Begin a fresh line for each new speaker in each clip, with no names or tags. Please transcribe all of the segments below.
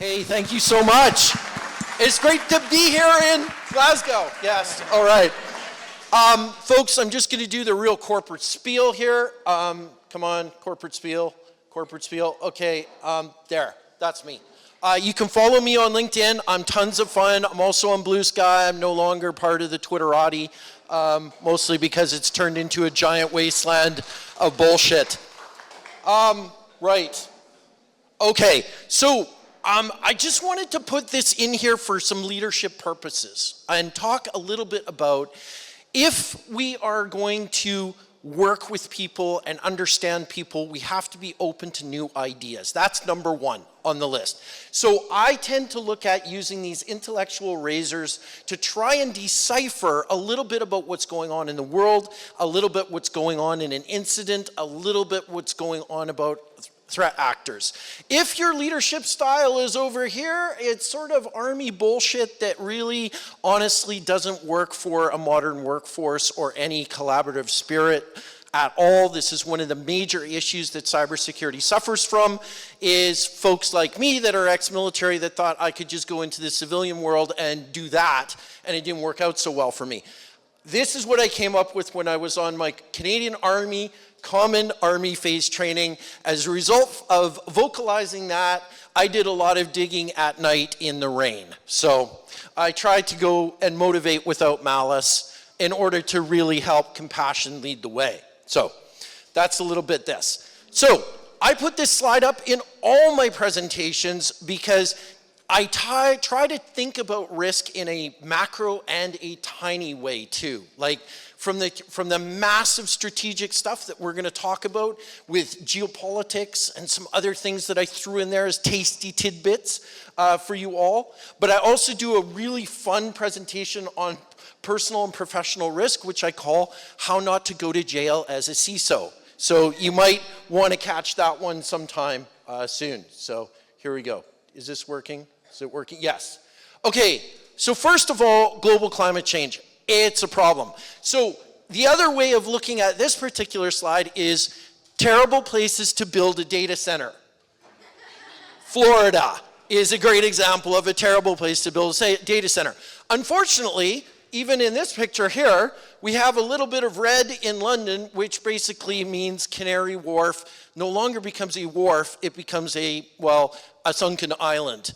Hey, thank you so much. It's great to be here in Glasgow. Yes, all right. Folks, I'm just going to do the real corporate spiel here. Come on, corporate spiel. Okay, there, that's me. You can follow me on LinkedIn. I'm tons of fun. I'm also on Blue Sky. I'm no longer part of the Twitterati, mostly because it's turned into a giant wasteland of bullshit. Right. Okay, so I just wanted to put this in here for some leadership purposes and talk a little bit about if we are going to work with people and understand people, we have to be open to new ideas. That's number one on the list. So I tend to look at using these intellectual razors to try and decipher a little bit about what's going on in the world, a little bit what's going on in an incident, a little bit what's going on about threat actors. If your leadership style is over here, it's sort of army bullshit that really honestly doesn't work for a modern workforce or any collaborative spirit at all. This is one of the major issues that cybersecurity suffers from, is folks like me that are ex-military that thought I could just go into the civilian world and do that, and it didn't work out so well for me. This is what I came up with when I was on my Canadian Army Common Army phase training. As a result of vocalizing that, I did a lot of digging at night in the rain. So I tried to go and motivate without malice in order to really help compassion lead the way. So that's a little bit this. So I put this slide up in all my presentations because I try to think about risk in a macro and a tiny way too. Like from the massive strategic stuff that we're going to talk about with geopolitics and some other things that I threw in there as tasty tidbits for you all. But I also do a really fun presentation on personal and professional risk, which I call How Not to Go to Jail as a CISO. So you might want to catch that one sometime soon. So here we go. Is this working? Is it working? Yes. Okay, so first of all, global climate change. It's a problem. So the other way of looking at this particular slide is terrible places to build a data center. Florida is a great example of a terrible place to build a data center. Unfortunately, even in this picture here, we have a little bit of red in London, which basically means Canary Wharf no longer becomes a wharf, it becomes a sunken island.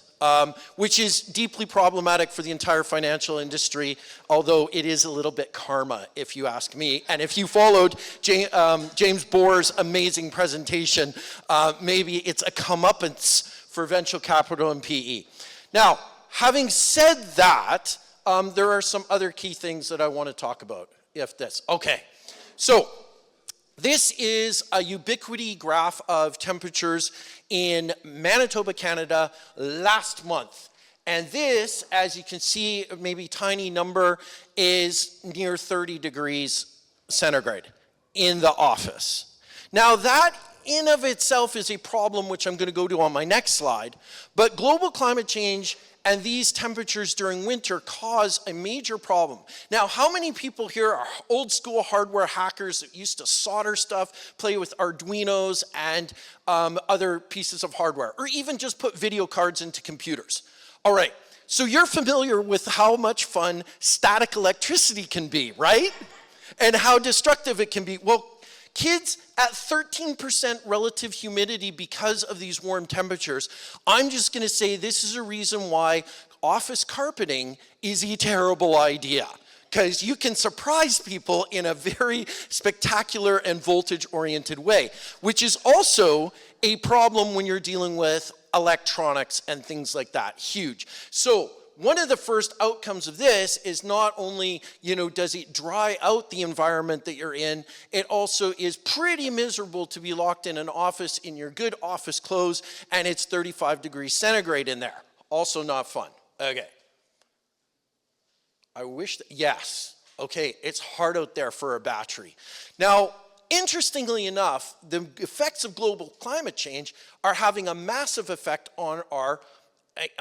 Which is deeply problematic for the entire financial industry, although it is a little bit karma, if you ask me. And if you followed James Bohr's amazing presentation, maybe it's a comeuppance for venture capital and PE. Now, having said that, there are some other key things that I want to talk about. Okay, so this is a ubiquity graph of temperatures in Manitoba, Canada last month. And this, as you can see, maybe tiny number, is near 30 degrees centigrade in the office. Now that in of itself is a problem, which I'm going to go to on my next slide, but global climate change and these temperatures during winter cause a major problem. Now, how many people here are old school hardware hackers that used to solder stuff, play with Arduinos and other pieces of hardware, or even just put video cards into computers? All right, so you're familiar with how much fun static electricity can be, right? And how destructive it can be. Well, kids at 13% relative humidity because of these warm temperatures, I'm just going to say this is a reason why office carpeting is a terrible idea. Because you can surprise people in a very spectacular and voltage-oriented way, which is also a problem when you're dealing with electronics and things like that. Huge. So one of the first outcomes of this is not only, does it dry out the environment that you're in, it also is pretty miserable to be locked in an office in your good office clothes and it's 35 degrees centigrade in there. Also not fun. Okay. I wish yes. Okay, it's hard out there for a battery. Now, interestingly enough, the effects of global climate change are having a massive effect on our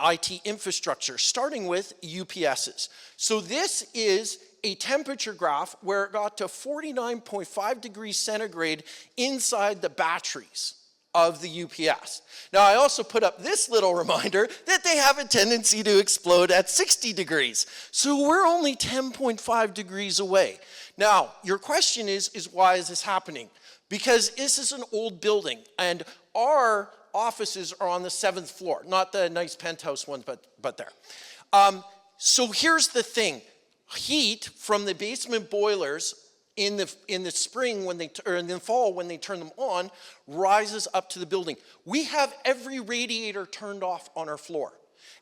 IT infrastructure, starting with UPSs. So this is a temperature graph where it got to 49.5 degrees centigrade inside the batteries of the UPS. Now, I also put up this little reminder that they have a tendency to explode at 60 degrees. So we're only 10.5 degrees away. Now, your question is why is this happening? Because this is an old building, and our offices are on the 7th floor, not the nice penthouse ones, but there. So here's the thing. Heat from the basement boilers in the spring or in the fall when they turn them on rises up to the building. We have every radiator turned off on our floor.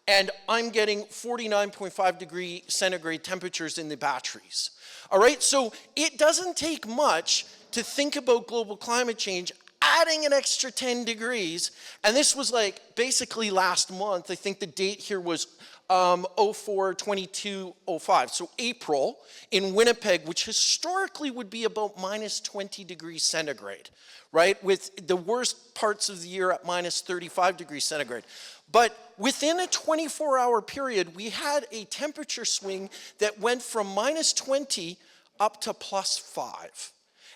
And I'm getting 49.5 degree centigrade temperatures in the batteries. All right, so it doesn't take much to think about global climate change, adding an extra 10 degrees. And this was like basically last month. I think the date here was 04/22/05. So April in Winnipeg, which historically would be about minus 20 degrees centigrade, right? With the worst parts of the year at minus 35 degrees centigrade. But within a 24-hour period, we had a temperature swing that went from minus 20 up to plus 5.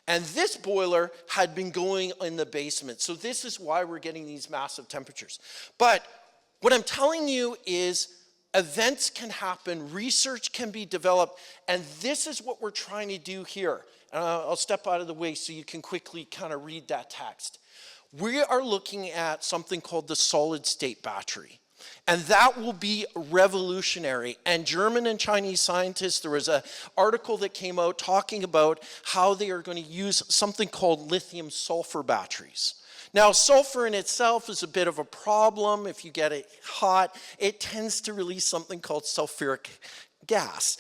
And this boiler had been going in the basement. So this is why we're getting these massive temperatures. But what I'm telling you is events can happen, research can be developed, and this is what we're trying to do here. I'll step out of the way so you can quickly kind of read that text. We are looking at something called the solid state battery. And that will be revolutionary. And German and Chinese scientists, there was an article that came out talking about how they are going to use something called lithium sulfur batteries. Now, sulfur in itself is a bit of a problem. If you get it hot, it tends to release something called sulfuric gas,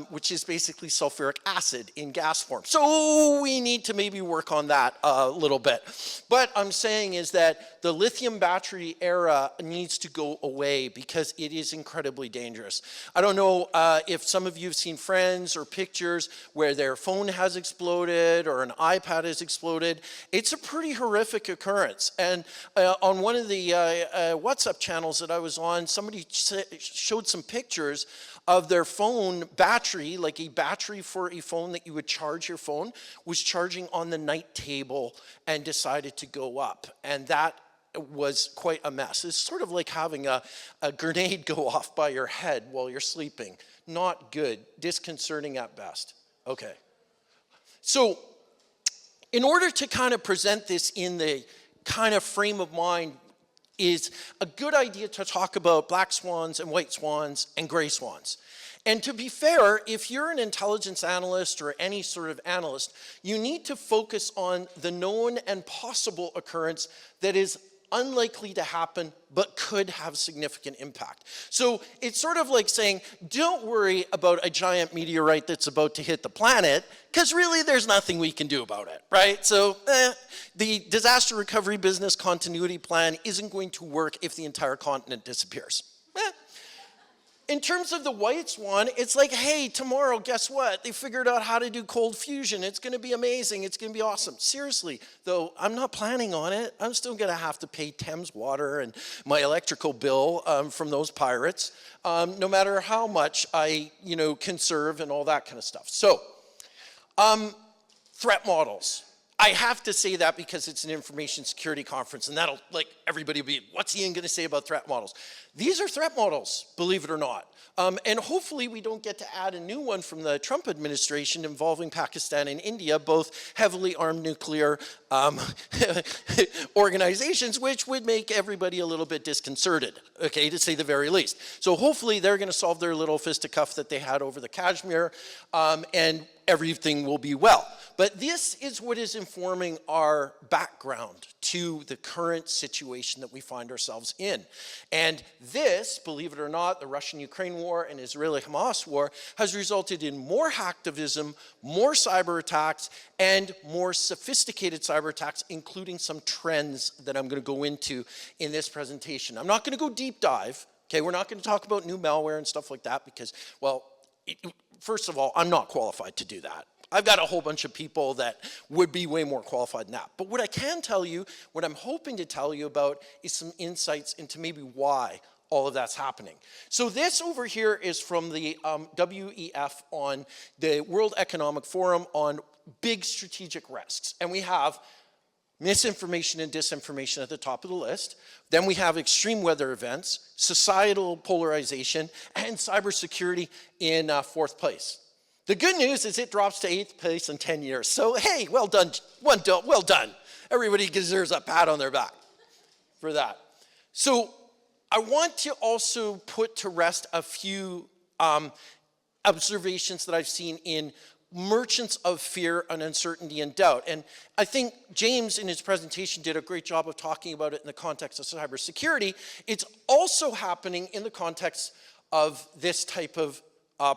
which is basically sulfuric acid in gas form. So we need to maybe work on that a little bit. But I'm saying is that the lithium battery era needs to go away because it is incredibly dangerous. I don't know if some of you have seen friends or pictures where their phone has exploded or an iPad has exploded. It's a pretty horrific occurrence. And on one of the WhatsApp channels that I was on, somebody showed some pictures of their phone battery, like a battery for a phone that you would charge your phone, was charging on the night table and decided to go up. And that was quite a mess. It's sort of like having a grenade go off by your head while you're sleeping. Not good, disconcerting at best. Okay. So in order to kind of present this in the kind of frame of mind, is a good idea to talk about black swans and white swans and gray swans. And to be fair, if you're an intelligence analyst or any sort of analyst, you need to focus on the known and possible occurrence that is unlikely to happen but could have significant impact. So it's sort of like saying, don't worry about a giant meteorite that's about to hit the planet, because really there's nothing we can do about it, right? So the disaster recovery business continuity plan isn't going to work if the entire continent disappears. In terms of the white swan, it's like, hey, tomorrow, guess what? They figured out how to do cold fusion. It's going to be amazing. It's going to be awesome. Seriously, though, I'm not planning on it. I'm still going to have to pay Thames Water and my electrical bill from those pirates, no matter how much I, conserve and all that kind of stuff. So, threat models. I have to say that because it's an information security conference, and that'll, everybody will be, what's Ian going to say about threat models? These are threat models, believe it or not. And hopefully we don't get to add a new one from the Trump administration involving Pakistan and India, both heavily armed nuclear organizations, which would make everybody a little bit disconcerted, okay, to say the very least. So hopefully they're going to solve their little fisticuff that they had over the Kashmir, and everything will be well. But this is what is informing our background to the current situation that we find ourselves in. And this, believe it or not, the Russian-Ukraine war and Israeli-Hamas war has resulted in more hacktivism, more cyber attacks, and more sophisticated cyber attacks, including some trends that I'm going to go into in this presentation. I'm not going to go deep dive. Okay, we're not going to talk about new malware and stuff like that because, well, first of all, I'm not qualified to do that. I've got a whole bunch of people that would be way more qualified than that. But what I can tell you, what I'm hoping to tell you about is some insights into maybe why all of that's happening. So this over here is from the WEF on the World Economic Forum on big strategic risks. And we have misinformation and disinformation at the top of the list. Then we have extreme weather events, societal polarization, and cybersecurity in fourth place. The good news is it drops to 8th place in 10 years. So hey, well done, well done. Everybody deserves a pat on their back for that. So I want to also put to rest a few observations that I've seen in merchants of fear and uncertainty and doubt. And I think James in his presentation did a great job of talking about it in the context of cybersecurity. It's also happening in the context of this type of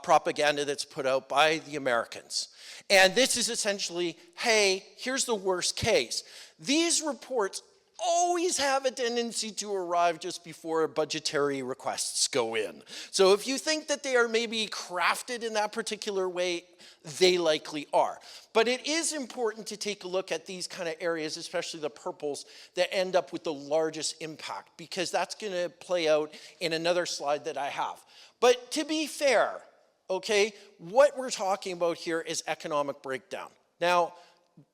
propaganda that's put out by the Americans. And this is essentially, hey, here's the worst case. These reports always have a tendency to arrive just before budgetary requests go in. So if you think that they are maybe crafted in that particular way, they likely are. But it is important to take a look at these kind of areas, especially the purples, that end up with the largest impact, because that's going to play out in another slide that I have. But to be fair, okay, what we're talking about here is economic breakdown. Now,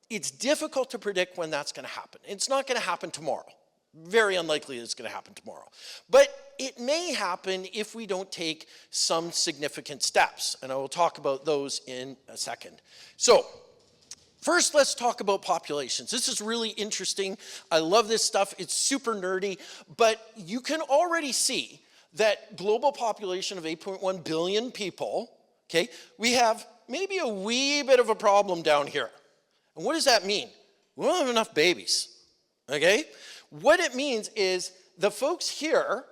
it's difficult to predict when that's going to happen. It's not going to happen tomorrow. Very unlikely it's going to happen tomorrow. But it may happen if we don't take some significant steps. And I will talk about those in a second. So first, let's talk about populations. This is really interesting. I love this stuff. It's super nerdy. But you can already see that global population of 8.1 billion people, okay, we have maybe a wee bit of a problem down here. And what does that mean? We don't have enough babies, okay? What it means is the folks here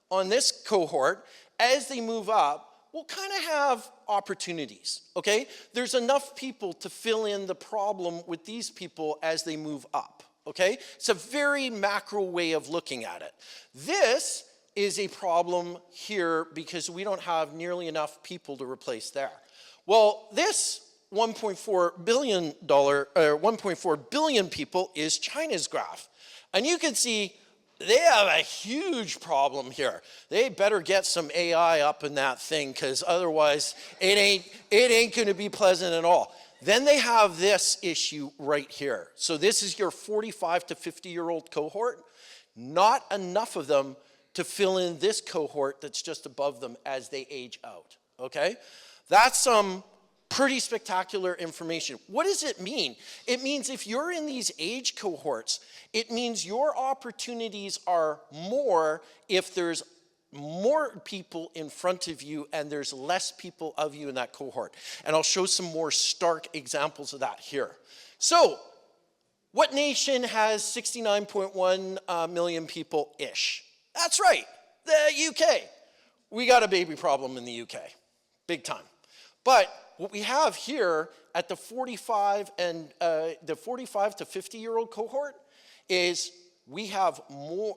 on this cohort, as they move up, will kind of have opportunities, okay? There's enough people to fill in the problem with these people as they move up, okay? It's a very macro way of looking at it. This is a problem here because we don't have nearly enough people to replace there. Well, this $1.4 billion people is China's graph. And you can see they have a huge problem here. They better get some AI up in that thing, because otherwise it ain't going to be pleasant at all. Then they have this issue right here. So this is your 45 to 50-year-old cohort. Not enough of them to fill in this cohort that's just above them as they age out, okay? That's some pretty spectacular information. What does it mean? It means if you're in these age cohorts, it means your opportunities are more if there's more people in front of you and there's less people of you in that cohort. And I'll show some more stark examples of that here. So, what nation has 69.1 million people-ish? That's right, the UK. We got a baby problem in the UK, big time. But what we have here at the 45 to 50-year-old cohort is we have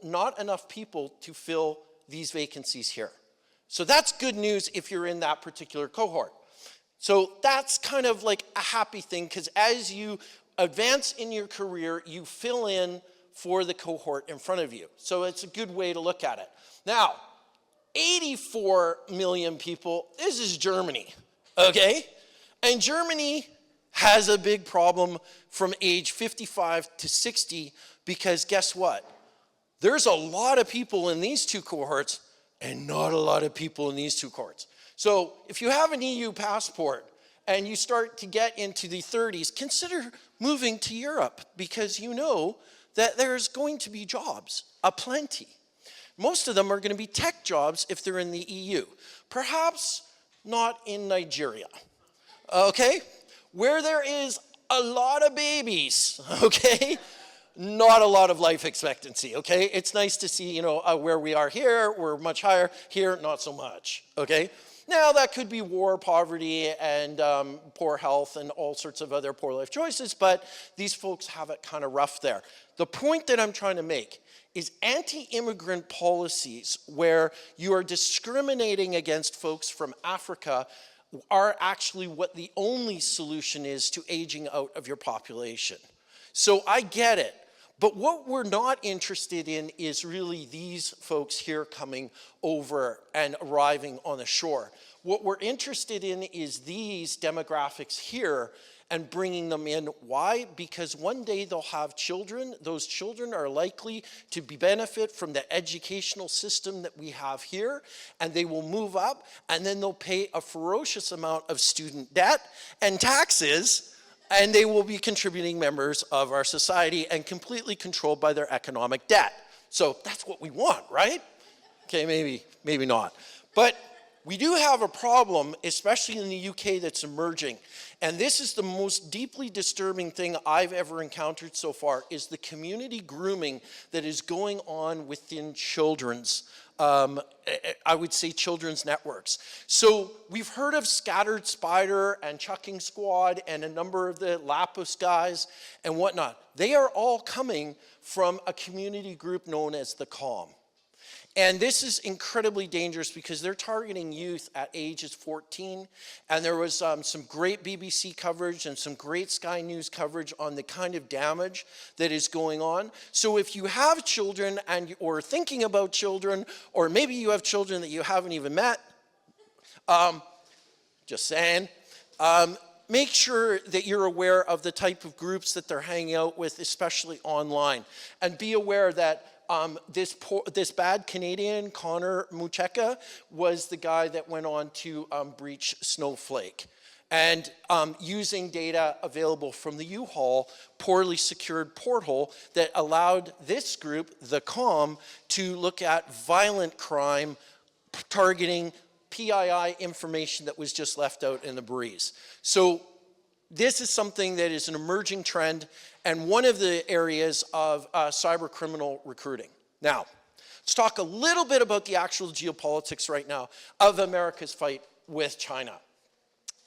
not enough people to fill these vacancies here. So that's good news if you're in that particular cohort. So that's kind of like a happy thing, because as you advance in your career, you fill in for the cohort in front of you. So it's a good way to look at it. Now, 84 million people, this is Germany. Okay? And Germany has a big problem from age 55 to 60, because guess what? There's a lot of people in these two cohorts and not a lot of people in these two cohorts. So if you have an EU passport and you start to get into the 30s, consider moving to Europe, because you know that there's going to be jobs, aplenty. Most of them are going to be tech jobs if they're in the EU. Perhaps not in Nigeria, okay? Where there is a lot of babies, okay? Not a lot of life expectancy, okay? It's nice to see, you know, where we are here, we're much higher. Here, not so much, okay? Now, that could be war, poverty, and poor health, and all sorts of other poor life choices, but these folks have it kind of rough there. The point that I'm trying to make is anti-immigrant policies where you are discriminating against folks from Africa are actually what the only solution is to aging out of your population. So I get it. But what we're not interested in is really these folks here coming over and arriving on the shore. What we're interested in is these demographics here and bringing them in. Why? Because one day they'll have children. Those children are likely to benefit from the educational system that we have here, and they will move up, and then they'll pay a ferocious amount of student debt and taxes, and they will be contributing members of our society and completely controlled by their economic debt. So that's what we want, right? Okay, maybe not. But we do have a problem, especially in the UK, that's emerging. And this is the most deeply disturbing thing I've ever encountered so far, is the community grooming that is going on within children's, I would say children's networks. So we've heard of Scattered Spider and Chucking Squad and a number of the Lapus guys and whatnot. They are all coming from a community group known as the Calm. And this is incredibly dangerous because they're targeting youth at ages 14. And there was some great BBC coverage and some great Sky News coverage on the kind of damage that is going on. So if you have children or thinking about children, or maybe you have children that you haven't even met, just saying, make sure that you're aware of the type of groups that they're hanging out with, especially online. And be aware that this bad Canadian, Connor Mucheka, was the guy that went on to breach Snowflake. And using data available from the U-Haul poorly secured porthole that allowed this group, the COM, to look at violent crime targeting PII information that was just left out in the breeze. So this is something that is an emerging trend and one of the areas of cyber criminal recruiting. Now, let's talk a little bit about the actual geopolitics right now of America's fight with China.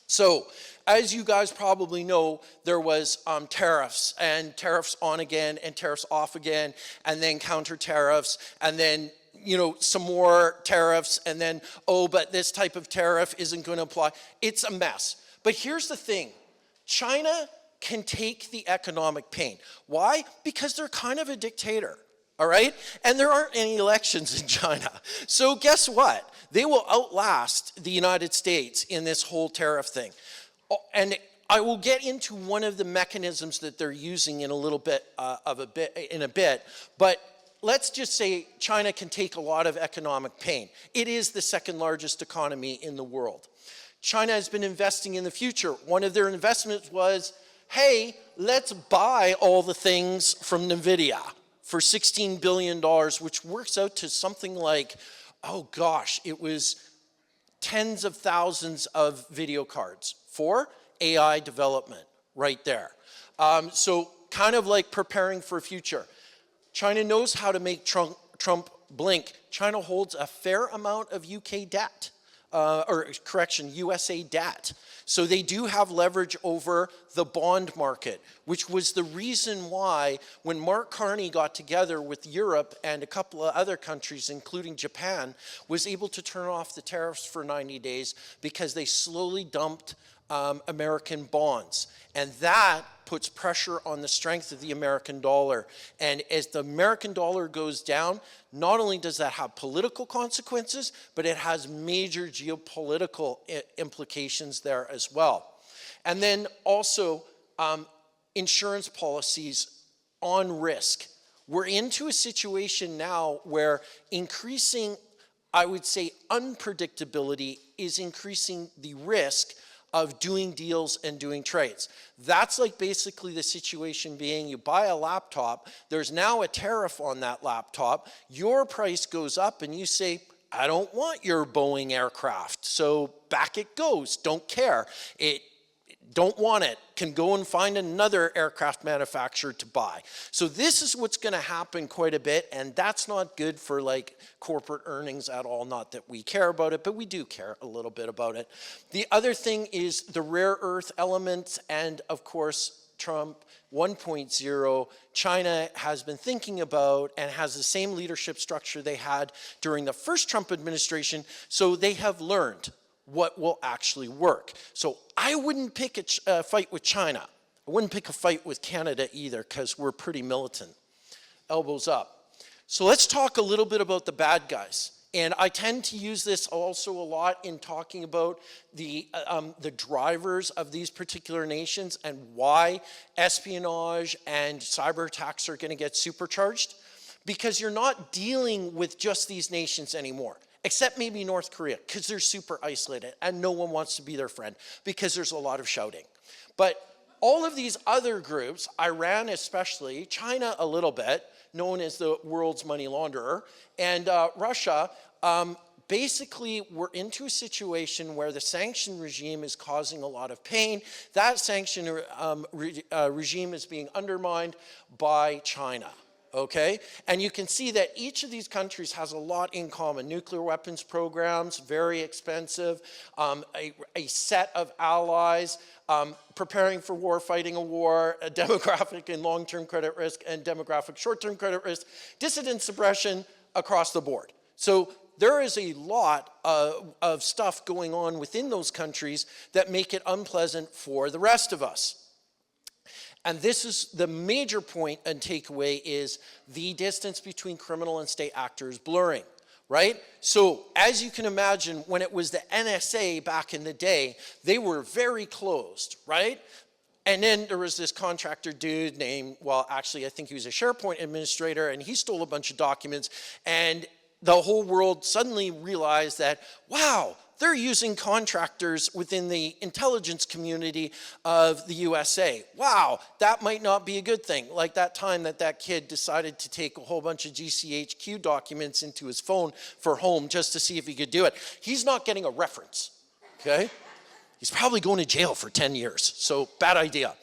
So, as you guys probably know, there was tariffs, and tariffs on again, and tariffs off again, and then counter tariffs, and then some more tariffs, and then, oh, but this type of tariff isn't going to apply. It's a mess. But here's the thing. China can take the economic pain. Why? Because they're kind of a dictator, all right? And there aren't any elections in China. So guess what? They will outlast the United States in this whole tariff thing. And I will get into one of the mechanisms that they're using in a bit, but let's just say China can take a lot of economic pain. It is the second largest economy in the world. China has been investing in the future. One of their investments was, hey, let's buy all the things from NVIDIA for $16 billion, which works out to something like, oh gosh, it was tens of thousands of video cards for AI development right there. So kind of like preparing for a future. China knows how to make Trump blink. China holds a fair amount of UK debt. USA debt. So they do have leverage over the bond market, which was the reason why when Mark Carney got together with Europe and a couple of other countries, including Japan, was able to turn off the tariffs for 90 days because they slowly dumped American bonds. And that puts pressure on the strength of the American dollar. And as the American dollar goes down, not only does that have political consequences, but it has major geopolitical implications there as well. And then also insurance policies on risk. We're into a situation now where increasing, I would say, unpredictability is increasing the risk of doing deals and doing trades. That's like basically the situation being you buy a laptop, there's now a tariff on that laptop, your price goes up and you say, I don't want your Boeing aircraft, so back it goes, don't care. Don't want it, can go and find another aircraft manufacturer to buy. So this is what's gonna happen quite a bit, and that's not good for like corporate earnings at all. Not that we care about it, but we do care a little bit about it. The other thing is the rare earth elements, and of course, Trump 1.0, China has been thinking about and has the same leadership structure they had during the first Trump administration, so they have learned what will actually work. So I wouldn't pick a fight with China. I wouldn't pick a fight with Canada either because we're pretty militant. Elbows up. So let's talk a little bit about the bad guys. And I tend to use this also a lot in talking about the drivers of these particular nations and why espionage and cyber attacks are going to get supercharged. Because you're not dealing with just these nations anymore, except maybe North Korea, because they're super isolated and no one wants to be their friend because there's a lot of shouting. But all of these other groups, Iran especially, China a little bit, known as the world's money launderer, and Russia, basically we're into a situation where the sanction regime is causing a lot of pain. That sanction regime is being undermined by China. Okay, and you can see that each of these countries has a lot in common. Nuclear weapons programs, very expensive, a set of allies, preparing for war, fighting a war, a demographic and long-term credit risk and demographic short-term credit risk, dissident suppression across the board. So there is a lot of stuff going on within those countries that make it unpleasant for the rest of us. And this is the major point and takeaway is the distance between criminal and state actors blurring, right? So as you can imagine, when it was the NSA back in the day, they were very closed, right? And then there was this contractor dude named, well, actually, I think he was a SharePoint administrator, and he stole a bunch of documents, and the whole world suddenly realized that, wow, they're using contractors within the intelligence community of the USA. Wow, that might not be a good thing. Like that time that kid decided to take a whole bunch of GCHQ documents into his phone for home just to see if he could do it. He's not getting a reference, okay? He's probably going to jail for 10 years, so bad idea.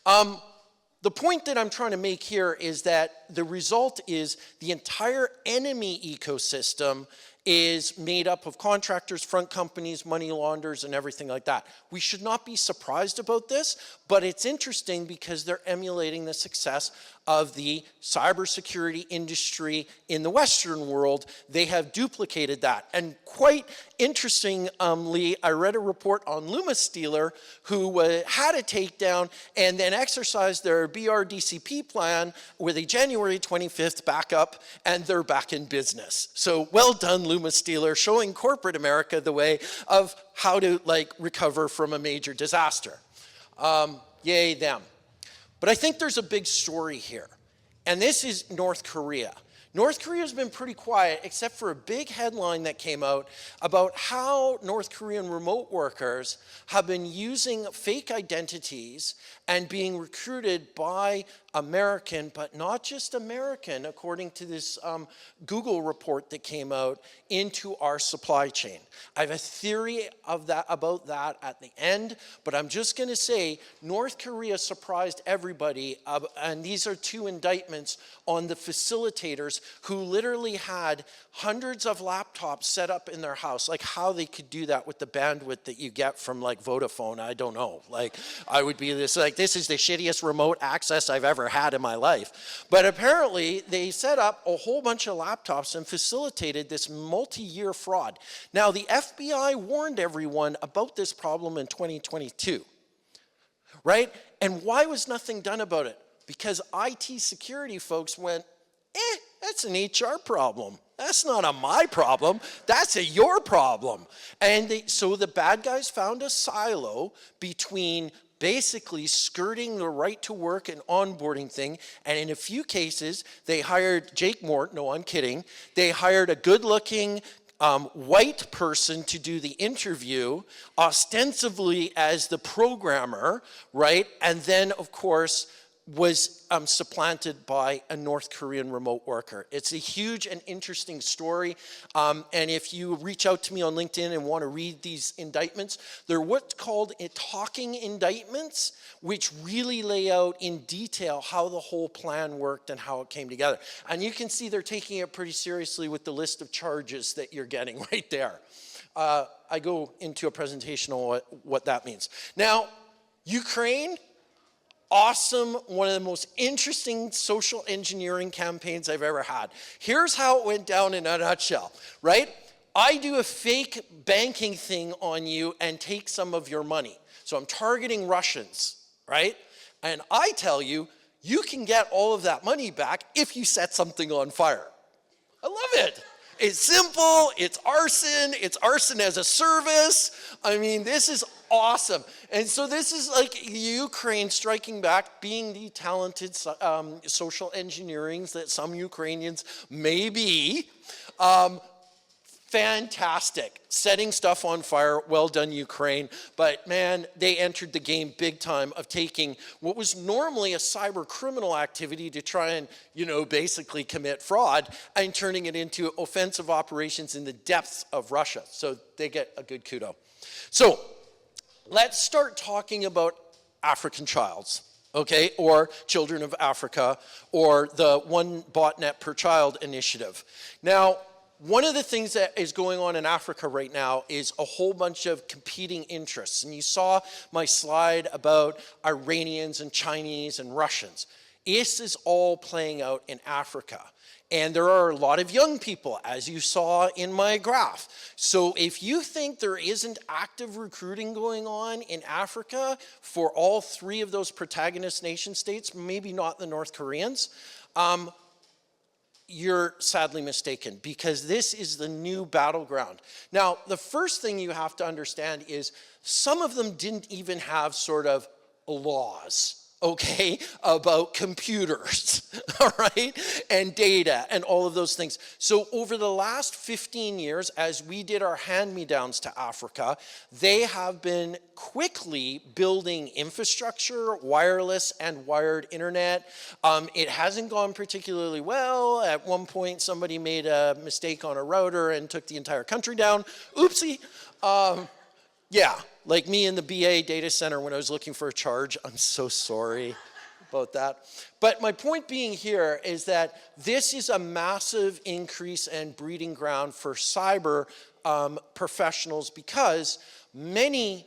The point that I'm trying to make here is that the result is the entire enemy ecosystem is made up of contractors, front companies, money launderers, and everything like that. We should not be surprised about this, but it's interesting because they're emulating the success of the cybersecurity industry in the Western world. They have duplicated that. And quite interestingly, I read a report on Luma Stealer, who had a takedown and then exercised their BRDCP plan with a January 25th backup, and they're back in business. So well done, Luma Stealer, showing corporate America the way of how to recover from a major disaster. Yay them. But I think there's a big story here, and this is North Korea. North Korea's been pretty quiet, except for a big headline that came out about how North Korean remote workers have been using fake identities and being recruited by American, but not just American, according to this Google report that came out, into our supply chain. I have a theory about that at the end, but I'm just going to say North Korea surprised everybody, and these are two indictments on the facilitators who literally had hundreds of laptops set up in their house. Like how they could do that with the bandwidth that you get from Vodafone, I don't know. I would be this is the shittiest remote access I've ever had in my life. But apparently they set up a whole bunch of laptops and facilitated this multi-year fraud. Now the FBI warned everyone about this problem in 2022, right? And why was nothing done about it? Because IT security folks went, that's an HR problem. That's not my problem. That's your problem. And so the bad guys found a silo between basically skirting the right to work and onboarding thing. And in a few cases, they hired Jake Mort. No, I'm kidding. They hired a good-looking white person to do the interview, ostensibly as the programmer, right? And then, of course, was supplanted by a North Korean remote worker. It's a huge and interesting story. And if you reach out to me on LinkedIn and want to read these indictments, they're what's called talking indictments, which really lay out in detail how the whole plan worked and how it came together. And you can see they're taking it pretty seriously with the list of charges that you're getting right there. I go into a presentation on what that means. Now, Ukraine, awesome, one of the most interesting social engineering campaigns I've ever had. Here's how it went down in a nutshell, right? I do a fake banking thing on you and take some of your money. So I'm targeting Russians, right? And I tell you, you can get all of that money back if you set something on fire. I love it. It's simple, it's arson as a service. I mean, this is awesome. And so this is like Ukraine striking back, being the talented social engineerings that some Ukrainians may be. Fantastic. Setting stuff on fire. Well done, Ukraine. But man, they entered the game big time of taking what was normally a cyber criminal activity to try and, basically commit fraud and turning it into offensive operations in the depths of Russia. So they get a good kudo. So let's start talking about African childs, okay, or Children of Africa, or the One Botnet Per Child initiative. Now, one of the things that is going on in Africa right now is a whole bunch of competing interests. And you saw my slide about Iranians and Chinese and Russians. This is all playing out in Africa. And there are a lot of young people, as you saw in my graph. So if you think there isn't active recruiting going on in Africa for all three of those protagonist nation states, maybe not the North Koreans, you're sadly mistaken, because this is the new battleground. Now, the first thing you have to understand is some of them didn't even have sort of laws, okay, about computers, all right, and data and all of those things. So over the last 15 years, as we did our hand-me-downs to Africa, they have been quickly building infrastructure, wireless and wired internet. It hasn't gone particularly well. At one point, somebody made a mistake on a router and took the entire country down. Oopsie. Yeah, like me in the BA data center when I was looking for a charge. I'm so sorry about that. But my point being here is that this is a massive increase and breeding ground for cyber professionals, because many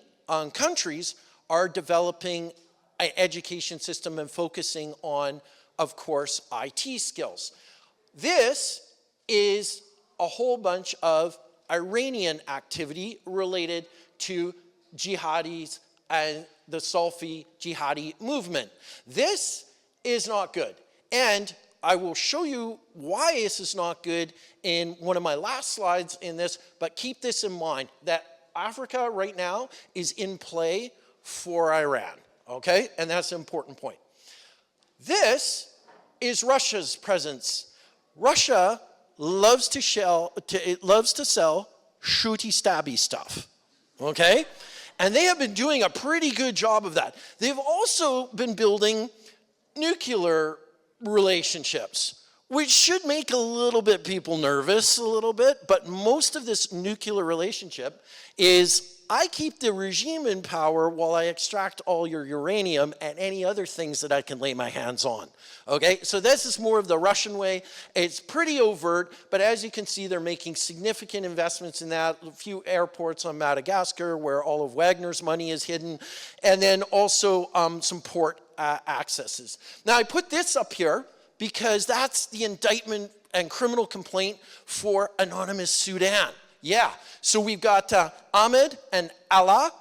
countries are developing an education system and focusing on, of course, IT skills. This is a whole bunch of Iranian activity related to jihadis and the Salafi jihadi movement. This is not good. And I will show you why this is not good in one of my last slides in this, but keep this in mind, that Africa right now is in play for Iran, okay? And that's an important point. This is Russia's presence. Russia loves to sell shooty stabby stuff. Okay? And they have been doing a pretty good job of that. They've also been building nuclear relationships, which should make a little bit people nervous a little bit, but most of this nuclear relationship is, I keep the regime in power while I extract all your uranium and any other things that I can lay my hands on. Okay, so this is more of the Russian way. It's pretty overt, but as you can see, they're making significant investments in that. A few airports on Madagascar where all of Wagner's money is hidden, and then also some port accesses. Now, I put this up here because that's the indictment and criminal complaint for Anonymous Sudan. Yeah, so we've got Ahmed and Allah,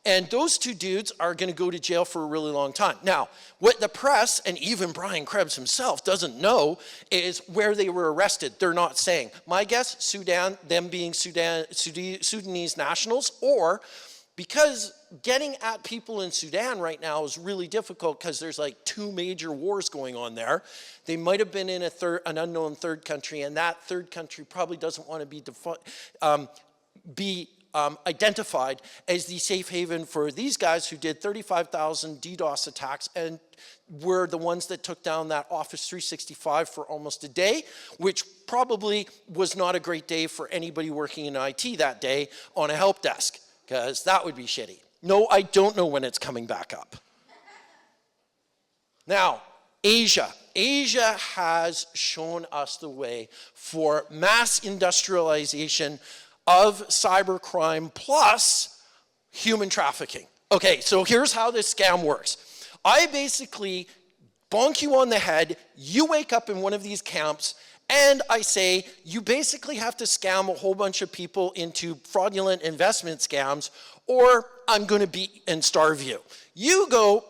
and those two dudes are going to go to jail for a really long time. Now, what the press, and even Brian Krebs himself, doesn't know is where they were arrested. They're not saying. My guess, Sudan, them being Sudanese nationals, or because getting at people in Sudan right now is really difficult because there's like two major wars going on there. They might have been in an unknown third country, and that third country probably doesn't want to be identified as the safe haven for these guys who did 35,000 DDoS attacks and were the ones that took down that Office 365 for almost a day, which probably was not a great day for anybody working in IT that day on a help desk, because that would be shitty. No, I don't know when it's coming back up. Now, Asia. Asia has shown us the way for mass industrialization of cybercrime plus human trafficking. Okay, so here's how this scam works. I basically bonk you on the head, you wake up in one of these camps, and I say, you basically have to scam a whole bunch of people into fraudulent investment scams, or I'm going to beat and starve you. You go,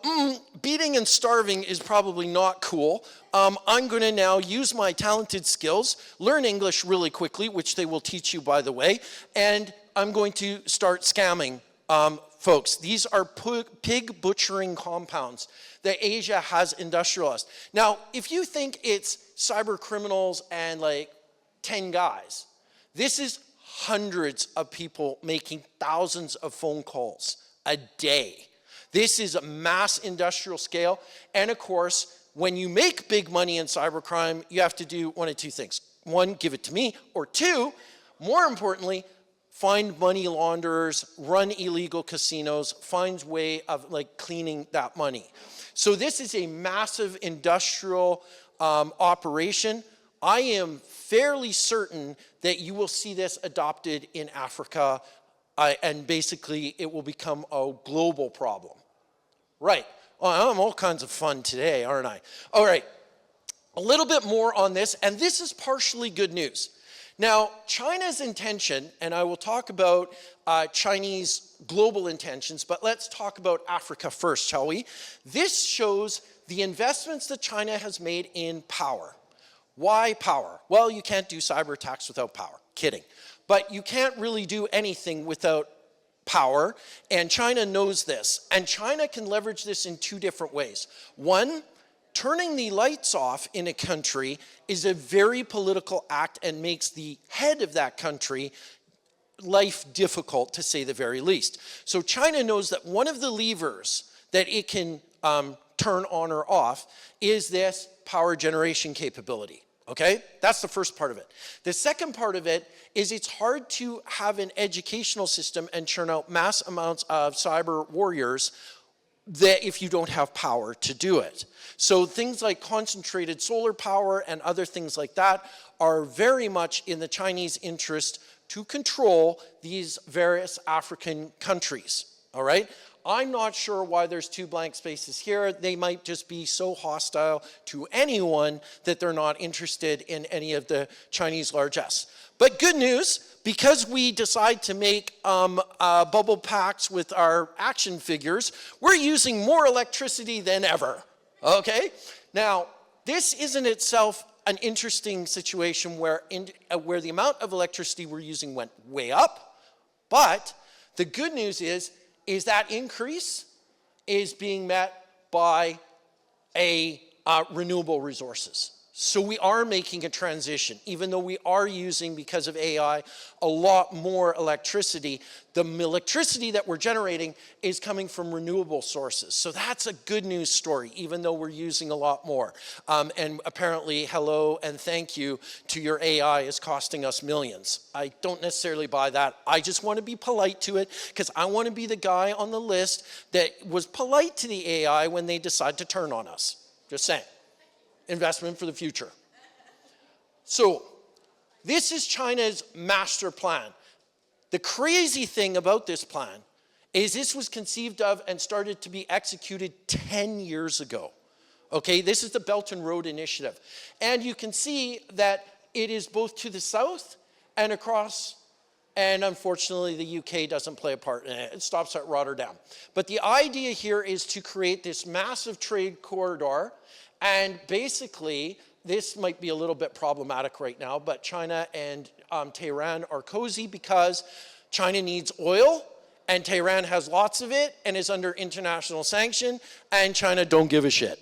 beating and starving is probably not cool. I'm going to now use my talented skills, learn English really quickly, which they will teach you, by the way, and I'm going to start scamming folks. These are pig butchering compounds that Asia has industrialized. Now, if you think it's cyber criminals and like 10 guys, this is hundreds of people making thousands of phone calls a day. This is a mass industrial scale. And of course, when you make big money in cybercrime, you have to do one of two things. One, give it to me, or two, more importantly, find money launderers, run illegal casinos, find way of like cleaning that money. So this is a massive industrial operation. I am fairly certain that you will see this adopted in Africa, and basically it will become a global problem. Right. Well, I'm all kinds of fun today, aren't I? All right. A little bit more on this, and this is partially good news. Now, China's intention, and I will talk about Chinese global intentions, but let's talk about Africa first, shall we? This shows the investments that China has made in power. Why power? Well, you can't do cyber attacks without power. Kidding. But you can't really do anything without power, and China knows this. And China can leverage this in two different ways. One, turning the lights off in a country is a very political act and makes the head of that country life difficult, to say the very least. So China knows that one of the levers that it can turn on or off is this power generation capability. Okay, that's the first part of it. The second part of it is it's hard to have an educational system and churn out mass amounts of cyber warriors that if you don't have power to do it. So things like concentrated solar power and other things like that are very much in the Chinese interest to control these various African countries, all right? I'm not sure why there's two blank spaces here. They might just be so hostile to anyone that they're not interested in any of the Chinese largesse. But good news, because we decide to make bubble packs with our action figures, we're using more electricity than ever, okay? Now, this is in itself an interesting situation where the amount of electricity we're using went way up, but the good news is that increase is being met by renewable resources. So we are making a transition, even though we are using, because of AI, a lot more electricity. The electricity that we're generating is coming from renewable sources. So that's a good news story, even though we're using a lot more. And apparently, hello and thank you to your AI is costing us millions. I don't necessarily buy that. I just want to be polite to it, because I want to be the guy on the list that was polite to the AI when they decide to turn on us. Just saying. Investment for the future. So this is China's master plan. The crazy thing about this plan is this was conceived of and started to be executed 10 years ago. Okay, this is the Belt and Road Initiative. And you can see that it is both to the south and across, and unfortunately the UK doesn't play a part in it. It stops at Rotterdam. But the idea here is to create this massive trade corridor. And basically, this might be a little bit problematic right now, but China and Tehran are cozy because China needs oil, and Tehran has lots of it and is under international sanction, and China don't give a shit.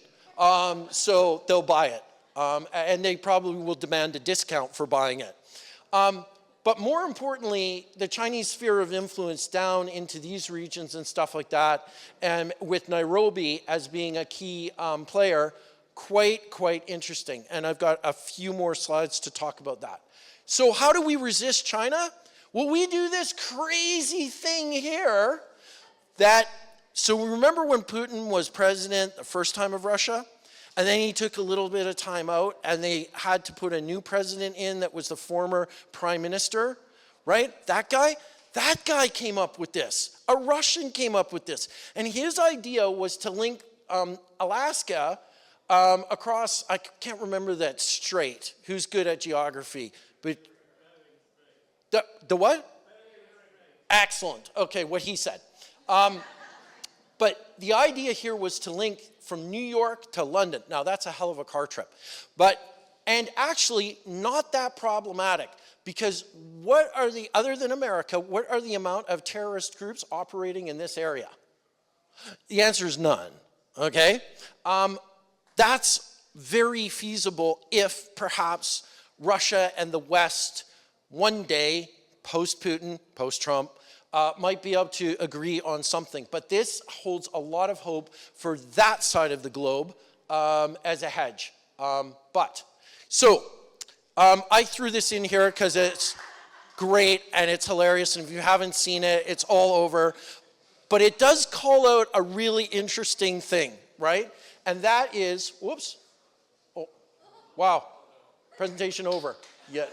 So they'll buy it, and they probably will demand a discount for buying it. But more importantly, the Chinese sphere of influence down into these regions and stuff like that, and with Nairobi as being a key player, quite interesting. And I've got a few more slides to talk about that. So how do we resist China? Well, we do this crazy thing here so remember when Putin was president the first time of Russia? And then he took a little bit of time out, and they had to put a new president in that was the former prime minister, right? That guy came up with this. A Russian came up with this. And his idea was to link Alaska across, I can't remember that strait. Who's good at geography? But the what? Excellent. Okay, what he said. But the idea here was to link from New York to London. Now, that's a hell of a car trip. And actually, not that problematic, because other than America, what are the amount of terrorist groups operating in this area? The answer is none, okay? That's very feasible if perhaps Russia and the West one day, post-Putin, post-Trump, might be able to agree on something. But this holds a lot of hope for that side of the globe as a hedge. I threw this in here because it's great and it's hilarious. And if you haven't seen it, it's all over. But it does call out a really interesting thing, right? And that is, whoops. Oh, wow. Presentation over. Yeah.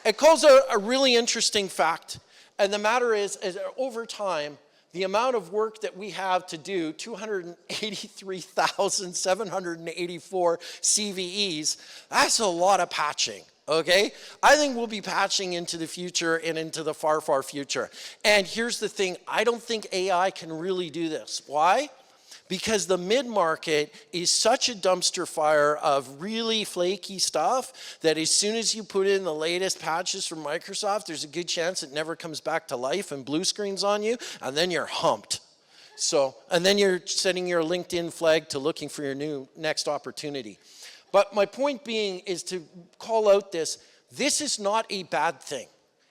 It calls out a really interesting fact. And the matter is that over time, the amount of work that we have to do, 283,784 CVEs, that's a lot of patching, okay? I think we'll be patching into the future and into the far, far future. And here's the thing, I don't think AI can really do this. Why? Because the mid-market is such a dumpster fire of really flaky stuff that as soon as you put in the latest patches from Microsoft, there's a good chance it never comes back to life and blue screens on you, and then you're humped. And then you're setting your LinkedIn flag to looking for your next opportunity. But my point being is to call out this is not a bad thing.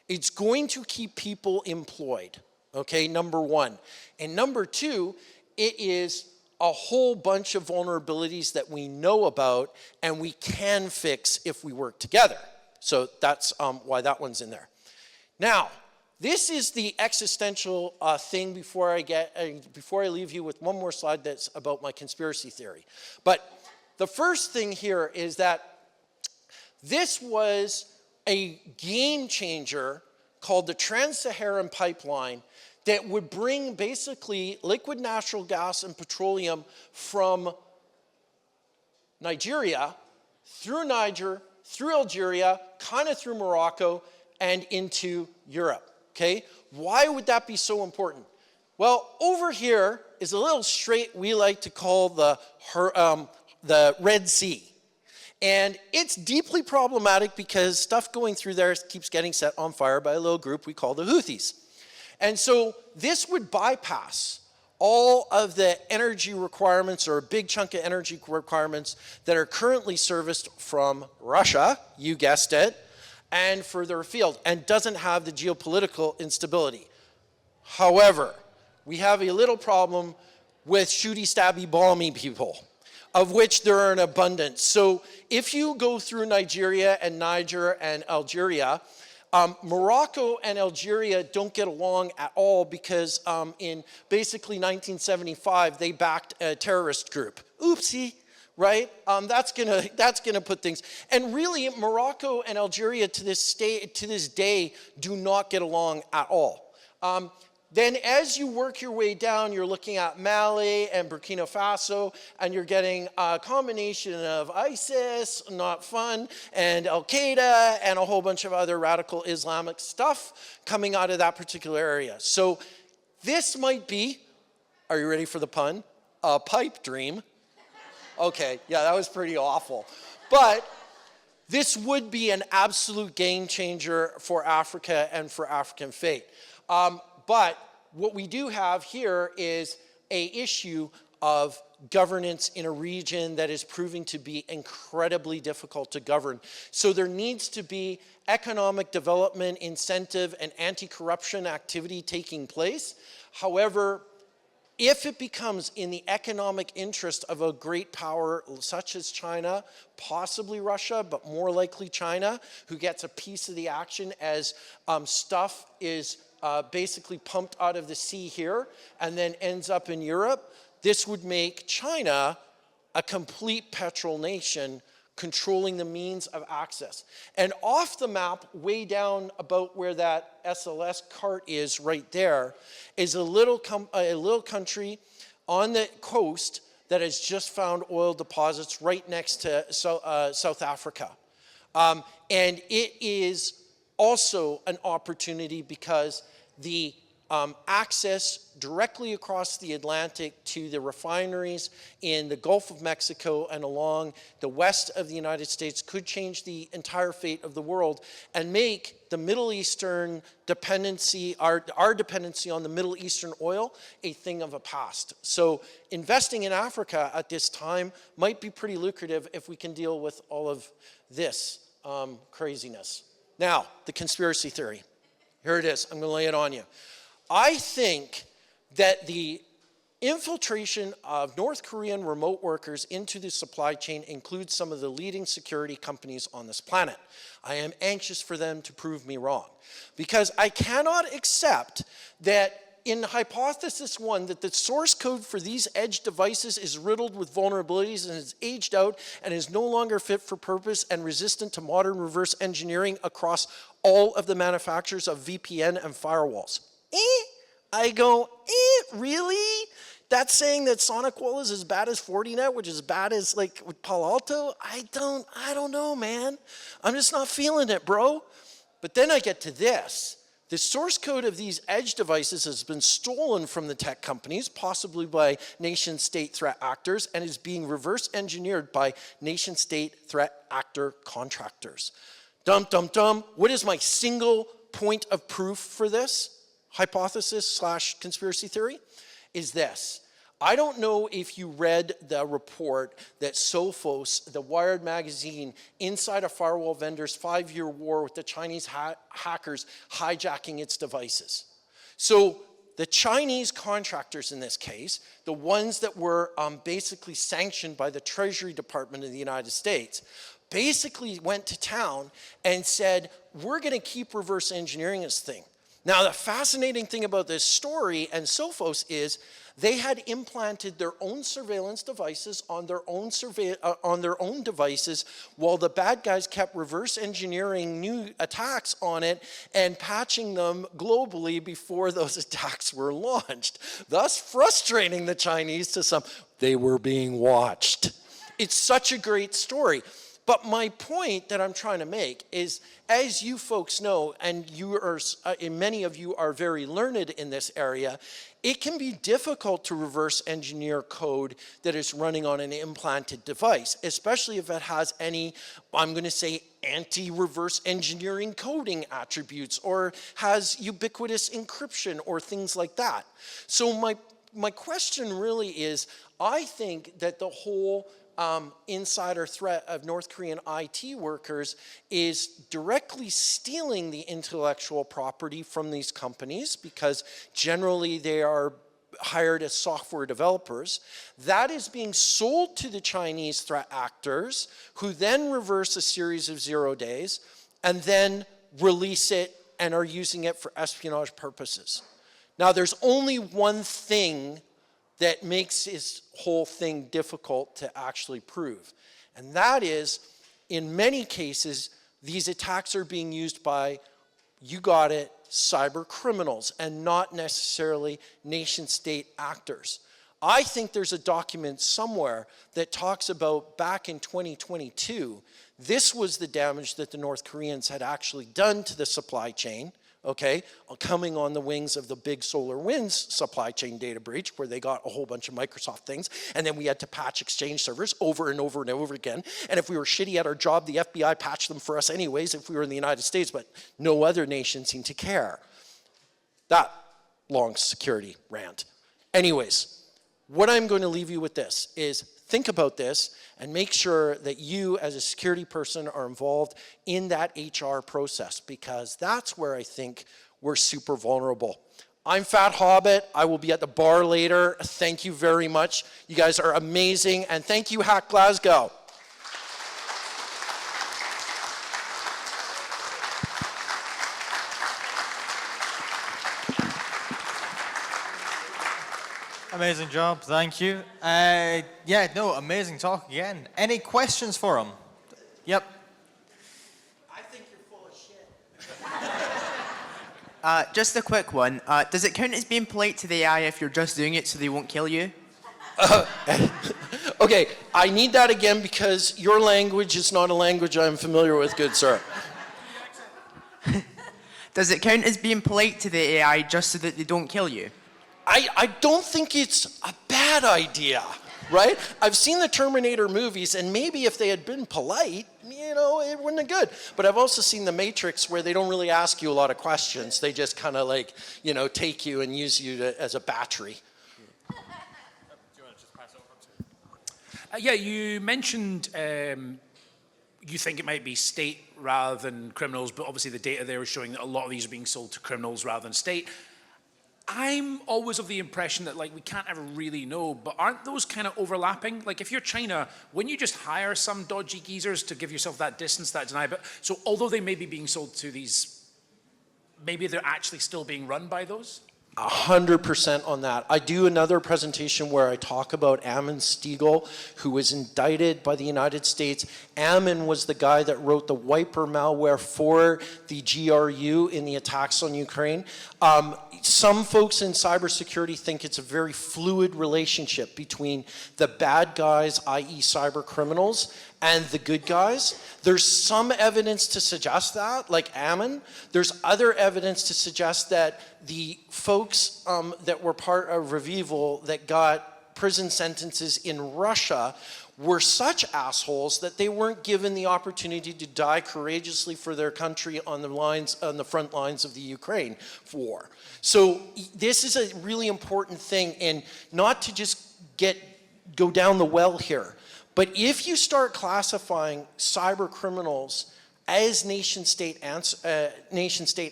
It's going to keep people employed, okay, number one. And number two, it is a whole bunch of vulnerabilities that we know about and we can fix if we work together. So that's why that one's in there. Now, this is the existential thing before I leave you with one more slide that's about my conspiracy theory. But the first thing here is that this was a game changer called the Trans-Saharan Pipeline that would bring basically liquid natural gas and petroleum from Nigeria, through Niger, through Algeria, kind of through Morocco, and into Europe, okay? Why would that be so important? Well, over here is a little strait we like to call the Red Sea. And it's deeply problematic because stuff going through there keeps getting set on fire by a little group we call the Houthis. And so this would bypass all of the energy requirements, or a big chunk of energy requirements that are currently serviced from Russia, you guessed it, and further afield, and doesn't have the geopolitical instability. However, we have a little problem with shooty, stabby, bomby people, of which there are an abundance. So if you go through Nigeria and Niger and Algeria, Morocco and Algeria don't get along at all because in basically 1975, they backed a terrorist group. Oopsie, right? That's gonna put things. And really, Morocco and Algeria to this day do not get along at all. Then as you work your way down, you're looking at Mali and Burkina Faso, and you're getting a combination of ISIS, not fun, and Al-Qaeda, and a whole bunch of other radical Islamic stuff coming out of that particular area. So this might be, are you ready for the pun? A pipe dream. Okay, yeah, that was pretty awful. But this would be an absolute game changer for Africa and for African fate. But what we do have here is an issue of governance in a region that is proving to be incredibly difficult to govern. So there needs to be economic development, incentive, and anti-corruption activity taking place. However, if it becomes in the economic interest of a great power such as China, possibly Russia, but more likely China, who gets a piece of the action as stuff is basically pumped out of the sea here and then ends up in Europe, this would make China a complete petrol nation controlling the means of access. And off the map, way down about where that SLS cart is right there, is a little country on the coast that has just found oil deposits right next to South Africa. And it is also an opportunity because the access directly across the Atlantic to the refineries in the Gulf of Mexico and along the west of the United States could change the entire fate of the world and make the Middle Eastern dependency, our dependency on the Middle Eastern oil, a thing of a past. So investing in Africa at this time might be pretty lucrative if we can deal with all of this craziness. Now, the conspiracy theory. Here it is. I'm going to lay it on you. I think that the infiltration of North Korean remote workers into the supply chain includes some of the leading security companies on this planet. I am anxious for them to prove me wrong, because I cannot accept that in hypothesis one, that the source code for these edge devices is riddled with vulnerabilities and is aged out and is no longer fit for purpose and resistant to modern reverse engineering across all of the manufacturers of VPN and firewalls. I go, really? That's saying that SonicWall is as bad as Fortinet, which is as bad as like Palo Alto? I don't know, man. I'm just not feeling it, bro. But then I get to this. The source code of these edge devices has been stolen from the tech companies, possibly by nation-state threat actors, and is being reverse engineered by nation-state threat actor contractors. Dum, dum, dum. What is my single point of proof for this hypothesis / conspiracy theory? Is this. I don't know if you read the report that Sophos, the Wired magazine, inside a firewall vendor's 5-year war with the Chinese hackers hijacking its devices. So the Chinese contractors in this case, the ones that were basically sanctioned by the Treasury Department of the United States, basically went to town and said, we're going to keep reverse engineering this thing. Now, the fascinating thing about this story and Sophos is they had implanted their own surveillance devices on their own devices, while the bad guys kept reverse engineering new attacks on it and patching them globally before those attacks were launched, thus frustrating the Chinese to some. They were being watched. It's such a great story. But my point that I'm trying to make is, as you folks know, and many of you are very learned in this area, it can be difficult to reverse engineer code that is running on an implanted device, especially if it has any, I'm going to say, anti-reverse engineering coding attributes or has ubiquitous encryption or things like that. So my question really is, I think that the whole insider threat of North Korean IT workers is directly stealing the intellectual property from these companies, because generally they are hired as software developers. That is being sold to the Chinese threat actors, who then reverse a series of 0 days and then release it and are using it for espionage purposes. Now, there's only one thing that makes this whole thing difficult to actually prove. And that is, in many cases, these attacks are being used by, you got it, cyber criminals, and not necessarily nation-state actors. I think there's a document somewhere that talks about back in 2022, this was the damage that the North Koreans had actually done to the supply chain, okay, coming on the wings of the big SolarWinds supply chain data breach, where they got a whole bunch of Microsoft things, and then we had to patch Exchange servers over and over and over again. And if we were shitty at our job, the FBI patched them for us anyways if we were in the United States, but no other nation seemed to care. That long security rant. Anyways, what I'm going to leave you with this is, think about this and make sure that you as a security person are involved in that HR process, because that's where I think we're super vulnerable. I'm Fat Hobbit. I will be at the bar later. Thank you very much. You guys are amazing. And thank you, Hack Glasgow.
Amazing job, thank you. Amazing talk again. Any questions for him? Yep.
I think you're full of shit.
Just a quick one. Does it count as being polite to the AI if you're just doing it so they won't kill you?
Okay, I need that again, because your language is not a language I'm familiar with, good sir.
Does it count as being polite to the AI just so that they don't kill you?
I don't think it's a bad idea, right? I've seen the Terminator movies, and maybe if they had been polite, you know, it wouldn't have good. But I've also seen the Matrix where they don't really ask you a lot of questions. They just kind of like, you know, take you and use you as a battery.
Yeah, you mentioned you think it might be state rather than criminals, but obviously the data there is showing that a lot of these are being sold to criminals rather than state. I'm always of the impression that, like, we can't ever really know, but aren't those kind of overlapping? Like, if you're China, wouldn't you just hire some dodgy geezers to give yourself that distance, that deny? But so although they may be being sold to these, maybe they're actually still being run by those?
100% on that. I do another presentation where I talk about Ammon Stiegel, who was indicted by the United States. Ammon was the guy that wrote the wiper malware for the GRU in the attacks on Ukraine. Some folks in cybersecurity think it's a very fluid relationship between the bad guys, i.e. cyber criminals, and the good guys. There's some evidence to suggest that, like Ammon. There's other evidence to suggest that the folks that were part of Revival that got prison sentences in Russia were such assholes that they weren't given the opportunity to die courageously for their country on the front lines of the Ukraine war. So this is a really important thing, and not to just go down the well here, but if you start classifying cyber criminals as nation-state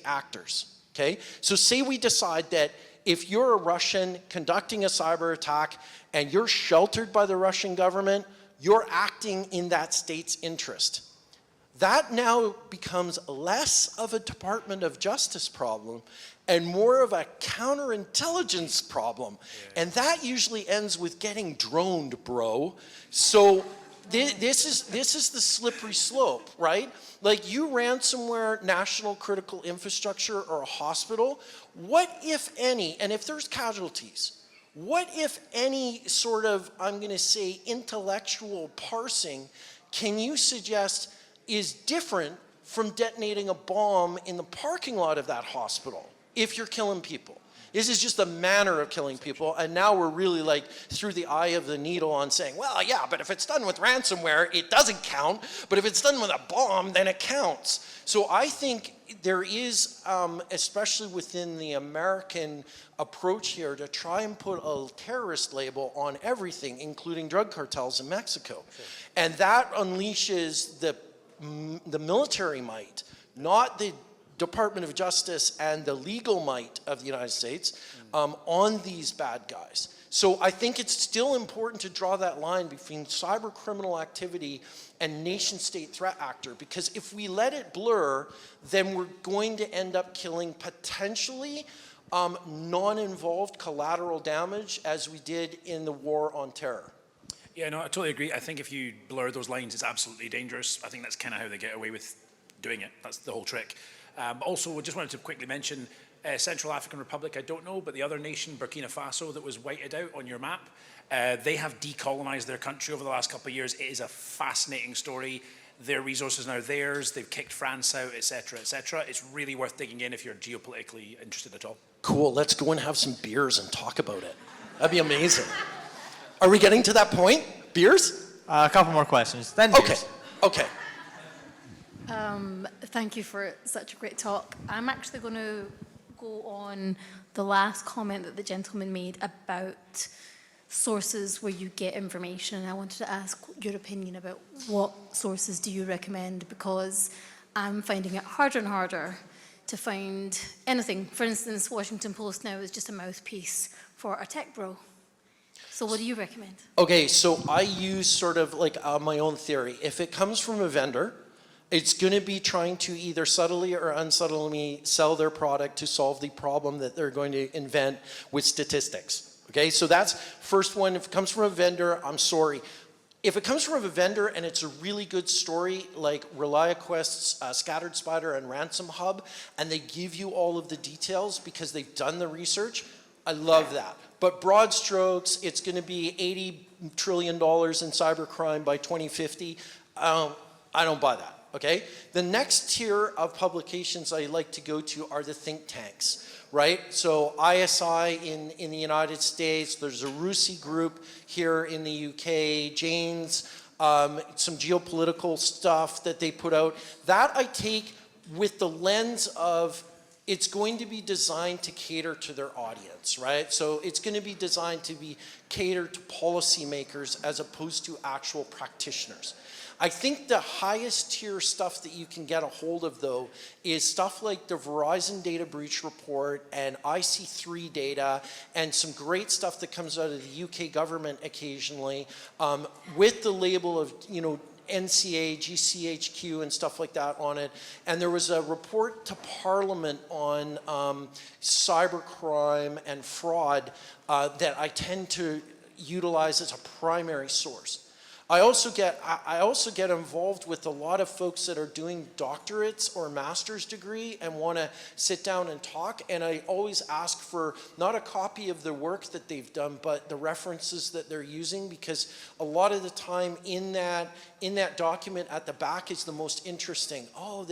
actors, okay? So say we decide that if you're a Russian conducting a cyber attack and you're sheltered by the Russian government, you're acting in that state's interest. That now becomes less of a Department of Justice problem and more of a counterintelligence problem. Yeah. And that usually ends with getting droned, bro. So this is the slippery slope, right? Like, you ransomware national critical infrastructure or a hospital, what if any, and if there's casualties, what if any sort of, I'm going to say, intellectual parsing can you suggest is different from detonating a bomb in the parking lot of that hospital if you're killing people? This is just a manner of killing people, and now we're really like through the eye of the needle on saying, well, yeah, but if it's done with ransomware, it doesn't count, but if it's done with a bomb, then it counts. So I think there is, especially within the American approach here, to try and put a terrorist label on everything, including drug cartels in Mexico. Sure. And that unleashes the military might, not the Department of Justice and the legal might of the United States on these bad guys. So I think it's still important to draw that line between cyber criminal activity and nation-state threat actor, because if we let it blur, then we're going to end up killing potentially non-involved collateral damage, as we did in the war on terror.
Yeah, no, I totally agree. I think if you blur those lines, it's absolutely dangerous. I think that's kind of how they get away with doing it. That's the whole trick. Also, I just wanted to quickly mention Central African Republic, I don't know, but the other nation, Burkina Faso, that was whited out on your map, they have decolonized their country over the last couple of years. It is a fascinating story. Their resources are now theirs. They've kicked France out, et cetera, et cetera. It's really worth digging in if you're geopolitically interested at all.
Cool, let's go and have some beers and talk about it. That'd be amazing. Are we getting to that point? Beers?
A couple more questions, then beers.
Okay.
Thank you for such a great talk. I'm actually going to go on the last comment that the gentleman made about sources where you get information. And I wanted to ask your opinion about what sources do you recommend, because I'm finding it harder and harder to find anything. For instance, Washington Post now is just a mouthpiece for a tech bro. So what do you recommend?
Okay, so I use sort of like my own theory. If it comes from a vendor, it's going to be trying to either subtly or unsubtly sell their product to solve the problem that they're going to invent with statistics. Okay, so that's first one. If it comes from a vendor, I'm sorry. If it comes from a vendor and it's a really good story, like ReliaQuest's Scattered Spider and Ransom Hub, and they give you all of the details because they've done the research, I love that. But broad strokes, it's going to be $80 trillion in cybercrime by 2050. I don't buy that. okay? The next tier of publications I like to go to are the think tanks, right? So ISI in the United States, there's a RUSI group here in the UK, Jane's, some geopolitical stuff that they put out. That I take with the lens of it's going to be designed to cater to their audience, right? So it's going to be designed to be catered to policymakers as opposed to actual practitioners. I think the highest tier stuff that you can get a hold of, though, is stuff like the Verizon Data Breach Report and IC3 data and some great stuff that comes out of the UK government occasionally with the label of, you know, NCA, GCHQ and stuff like that on it. And there was a report to Parliament on cybercrime and fraud that I tend to utilize as a primary source. I also get involved with a lot of folks that are doing doctorates or master's degree and want to sit down and talk, and I always ask for not a copy of the work that they've done, but the references that they're using, because a lot of the time in that document at the back is the most interesting. Oh,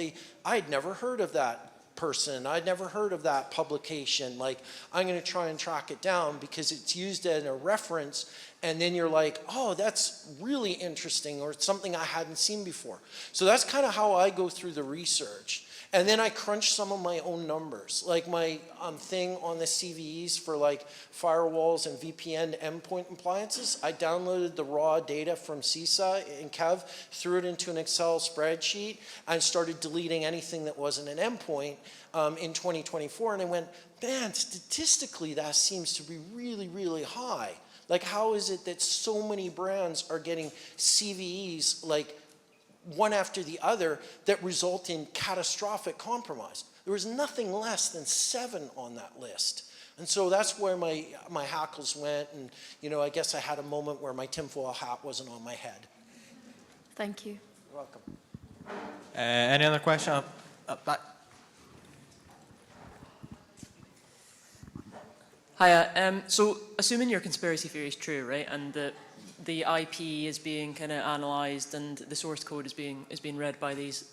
I'd never heard of that person. I'd never heard of that publication. Like, I'm going to try and track it down because it's used as a reference, and then you're like, oh, that's really interesting, or it's something I hadn't seen before. So that's kind of how I go through the research. And then I crunch some of my own numbers, like my thing on the CVEs for like firewalls and VPN endpoint appliances. I downloaded the raw data from CISA and Kev, threw it into an Excel spreadsheet, and started deleting anything that wasn't an endpoint in 2024. And I went, man, statistically that seems to be really, really high. Like, how is it that so many brands are getting CVEs like one after the other that result in catastrophic compromise? There was nothing less than 7 on that list. And so that's where my hackles went, and you know, I guess I had a moment where my tinfoil hat wasn't on my head.
Thank you.
You're welcome.
Any other question? Up back.
Hiya. So, assuming your conspiracy theory is true, right, and the IP is being kind of analysed and the source code is being read by these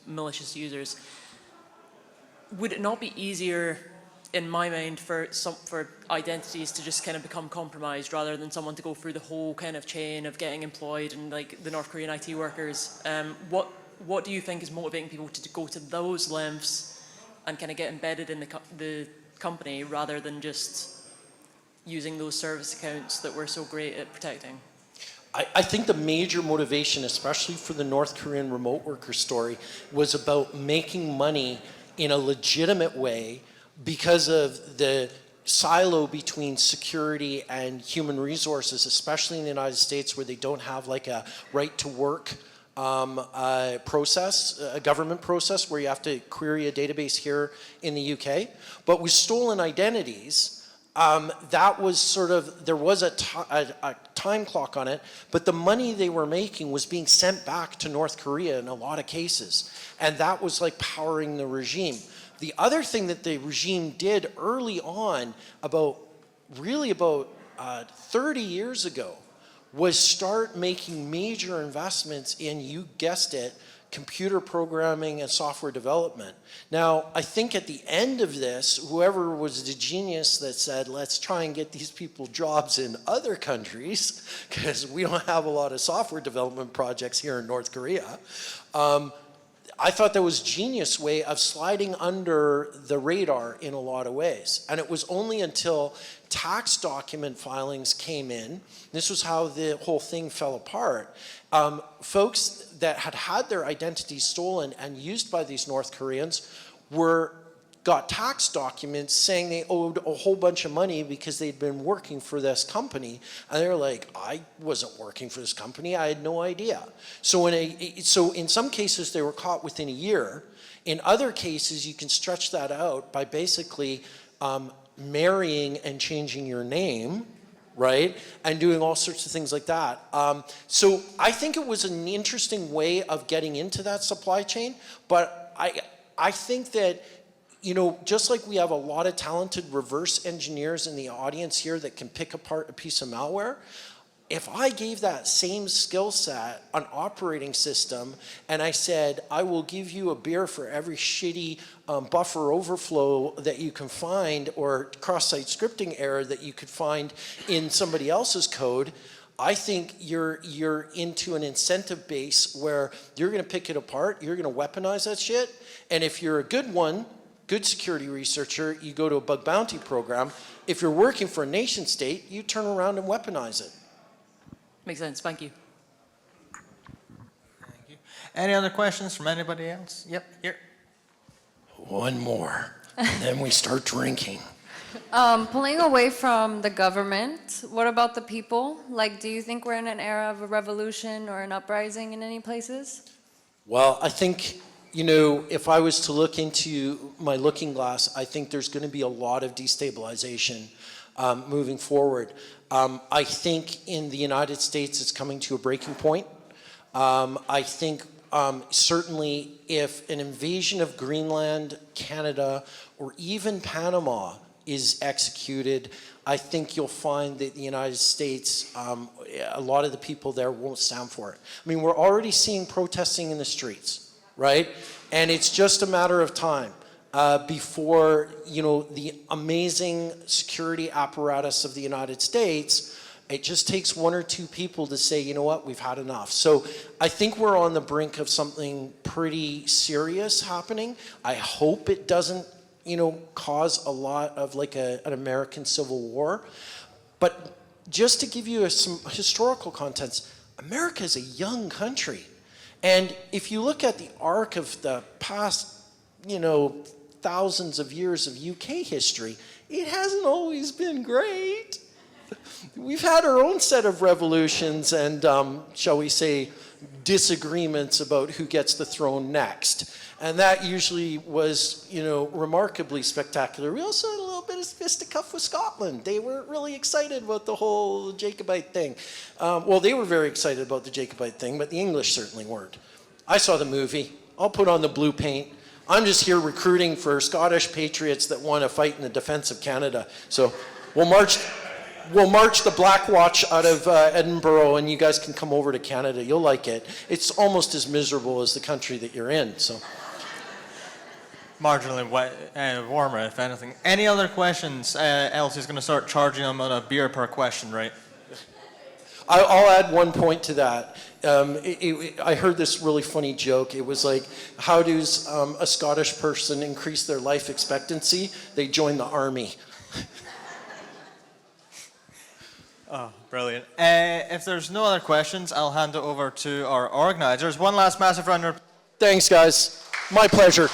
malicious users, would it not be easier, in my mind, for identities to just kind of become compromised rather than someone to go through the whole kind of chain of getting employed and like the North Korean IT workers? What do you think is motivating people to go to those lengths and kind of get embedded in the company rather than just using those service accounts that we're so great at protecting?
I think the major motivation, especially for the North Korean remote worker story, was about making money in a legitimate way because of the silo between security and human resources, especially in the United States, where they don't have like a right to work process, a government process where you have to query a database here in the UK. But with stolen identities, that was sort of, there was a time clock on it, but the money they were making was being sent back to North Korea in a lot of cases. And that was like powering the regime. The other thing that the regime did early on, about 30 years ago, was start making major investments in, you guessed it, computer programming and software development. Now, I think at the end of this, whoever was the genius that said, let's try and get these people jobs in other countries, because we don't have a lot of software development projects here in North Korea, I thought that was a genius way of sliding under the radar in a lot of ways. And it was only until tax document filings came in, this was how the whole thing fell apart. Folks that had their identities stolen and used by these North Koreans got tax documents saying they owed a whole bunch of money because they'd been working for this company. And they're like, I wasn't working for this company, I had no idea. So in some cases they were caught within a year. In other cases, you can stretch that out by basically marrying and changing your name, right? And doing all sorts of things like that. So I think it was an interesting way of getting into that supply chain, but I think that, you know, just like we have a lot of talented reverse engineers in the audience here that can pick apart a piece of malware, If I gave that same skill set an operating system and I said, I will give you a beer for every shitty buffer overflow that you can find or cross-site scripting error that you could find in somebody else's code, I think you're into an incentive base where you're going to pick it apart, you're going to weaponize that shit, and if you're a good security researcher, you go to a bug bounty program. If you're working for a nation state, you turn around and weaponize it.
Makes sense. Thank you.
Thank you. Any other questions from anybody else? Yep, here.
One more, and then we start drinking.
Pulling away from the government, what about the people? Like, do you think we're in an era of a revolution or an uprising in any places?
Well, I think, you know, if I was to look into my looking glass, I think there's going to be a lot of destabilization moving forward. I think in the United States it's coming to a breaking point. I think certainly if an invasion of Greenland, Canada, or even Panama is executed, I think you'll find that the United States, a lot of the people there won't stand for it. I mean, we're already seeing protesting in the streets, right? And it's just a matter of time before, you know, the amazing security apparatus of the United States, it just takes one or two people to say, you know what, we've had enough. So I think we're on the brink of something pretty serious happening. I hope it doesn't, you know, cause a lot of like an American Civil War. But just to give you some historical context, America is a young country. And if you look at the arc of the past, you know, thousands of years of UK history, it hasn't always been great. We've had our own set of revolutions and, shall we say, disagreements about who gets the throne next. And that usually was, you know, remarkably spectacular. We also had a little bit of fisticuff with Scotland. They weren't really excited about the whole Jacobite thing. Well, they were very excited about the Jacobite thing, but the English certainly weren't. I saw the movie. I'll put on the blue paint. I'm just here recruiting for Scottish patriots that want to fight in the defense of Canada. So we'll march the Black Watch out of Edinburgh, and you guys can come over to Canada. You'll like it. It's almost as miserable as the country that you're in. So.
Marginally warmer, if anything. Any other questions? Elsie's going to start charging them on a beer per question, right?
I'll add one point to that. I heard this really funny joke. It was like, how does a Scottish person increase their life expectancy? They join the army.
Oh, brilliant. If there's no other questions, I'll hand it over to our organizers. One last massive round of...
Thanks, guys. My pleasure.